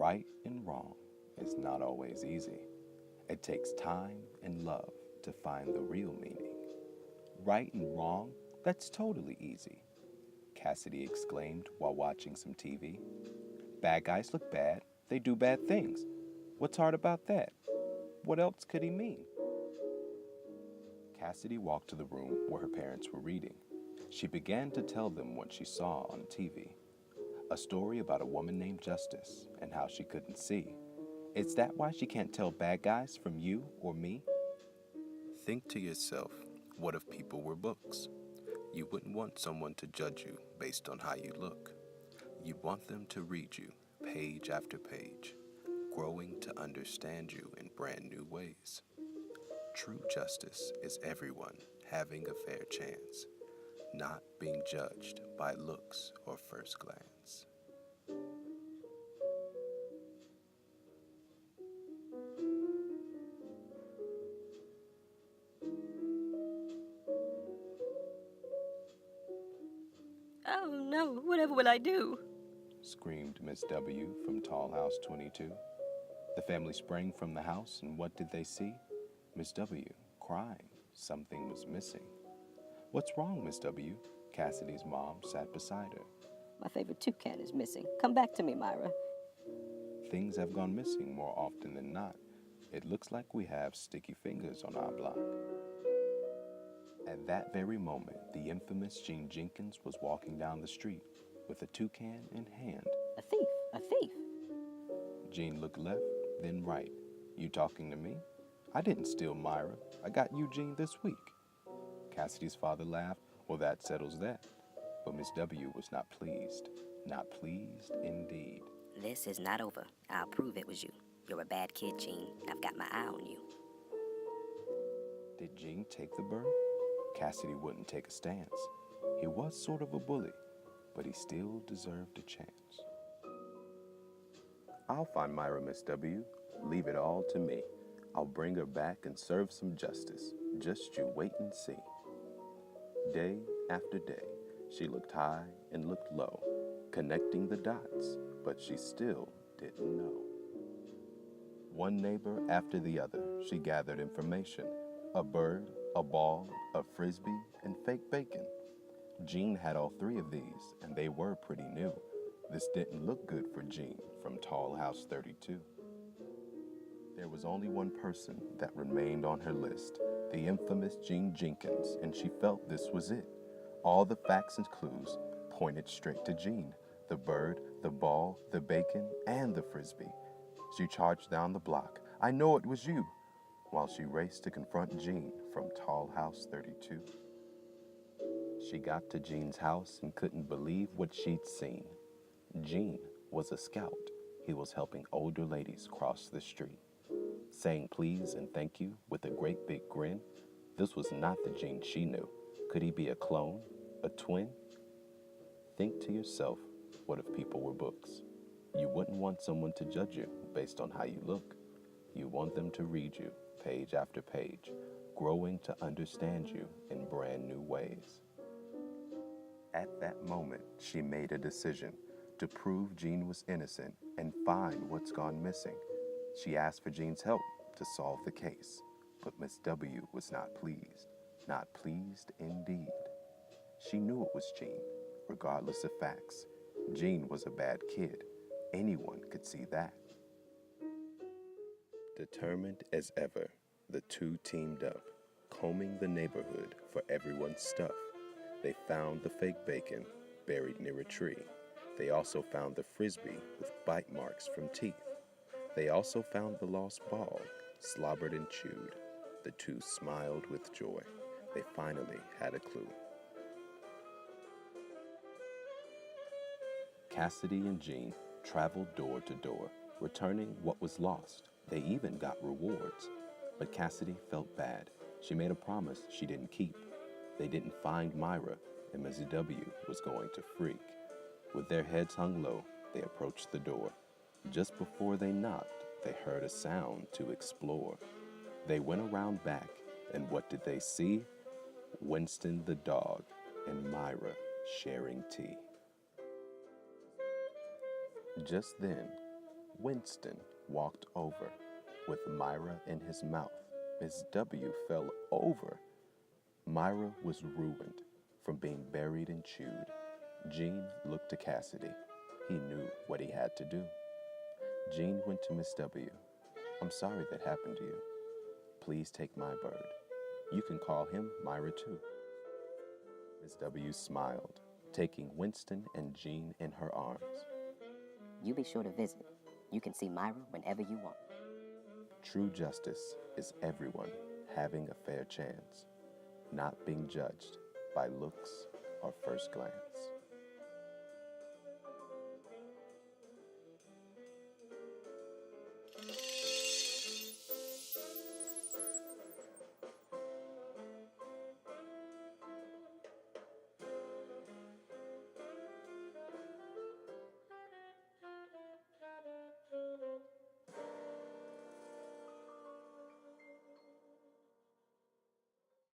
Right and wrong is not always easy. It takes time and love to find the real meaning. Right and wrong? That's totally easy, Cassidy exclaimed while watching some TV. Bad guys look bad, they do bad things. What's hard about that? What else could he mean? Cassidy walked to the room where her parents were reading. She began to tell them what she saw on TV. A story about a woman named Justice and how she couldn't see. Is that why she can't tell bad guys from you or me? Think to yourself, what if people were books? You wouldn't want someone to judge you based on how you look. You'd want them to read you, page after page, growing to understand you in brand new ways. True justice is everyone having a fair chance, not being judged by looks or first glance. Oh no, whatever will I do? Screamed Miss W. from Tall House 22. The family sprang from the house, and what did they see? Miss W. crying. Something was missing. What's wrong, Miss W? Cassidy's mom sat beside her. My favorite toucan is missing. Come back to me, Myra. Things have gone missing more often than not. It looks like we have sticky fingers on our block. At that very moment, the infamous Gene Jenkins was walking down the street with a toucan in hand. A thief! A thief! Gene looked left, then right. You talking to me? I didn't steal Myra. I got Eugene this week. Cassidy's father laughed. Well, that settles that. But Miss W was not pleased. Not pleased indeed. This is not over. I'll prove it was you. You're a bad kid, Gene. I've got my eye on you. Did Gene take the bird? Cassidy wouldn't take a stance. He was sort of a bully, but he still deserved a chance. I'll find Myra, Miss W. Leave it all to me. I'll bring her back and serve some justice. Just you wait and see. Day after day, she looked high and looked low, connecting the dots, but she still didn't know. One neighbor after the other, she gathered information. A bird, a ball, a frisbee, and fake bacon. Gene had all three of these, and they were pretty new. This didn't look good for Gene from Tall House 32. There was only one person that remained on her list, the infamous Gene Jenkins, and she felt this was it. All the facts and clues pointed straight to Gene. The bird, the ball, the bacon, and the frisbee. She charged down the block. I know it was you, while she raced to confront Gene from Tall House 32. She got to Gene's house and couldn't believe what she'd seen. Gene was a scout. He was helping older ladies cross the street. Saying please and thank you with a great big grin. This was not the Gene she knew. Could he be a clone? A twin? Think to yourself, what if people were books? You wouldn't want someone to judge you based on how you look. You want them to read you page after page, growing to understand you in brand new ways. At that moment, she made a decision to prove Gene was innocent and find what's gone missing. She asked for Gene's help to solve the case, but Miss W was not pleased. Not pleased indeed. She knew it was Gene, regardless of facts. Gene was a bad kid. Anyone could see that. Determined as ever, the two teamed up, combing the neighborhood for everyone's stuff. They found the fake bacon buried near a tree. They also found the frisbee with bite marks from teeth. They also found the lost ball, slobbered and chewed. The two smiled with joy. They finally had a clue. Cassidy and Gene traveled door to door, returning what was lost. They even got rewards. But Cassidy felt bad. She made a promise she didn't keep. They didn't find Myra, and Ms. W was going to freak. With their heads hung low, they approached the door. Just before they knocked, they heard a sound to explore. They went around back, and what did they see? Winston the dog and Myra sharing tea. Just then, Winston walked over with Myra in his mouth. Miss W fell over. Myra was ruined from being buried and chewed. Gene looked to Cassidy. He knew what he had to do. Gene went to Miss W. I'm sorry that happened to you. Please take my bird. You can call him Myra too. Miss W smiled, taking Winston and Gene in her arms. You be sure to visit. You can see Myra whenever you want. True justice is everyone having a fair chance, not being judged by looks or first glance.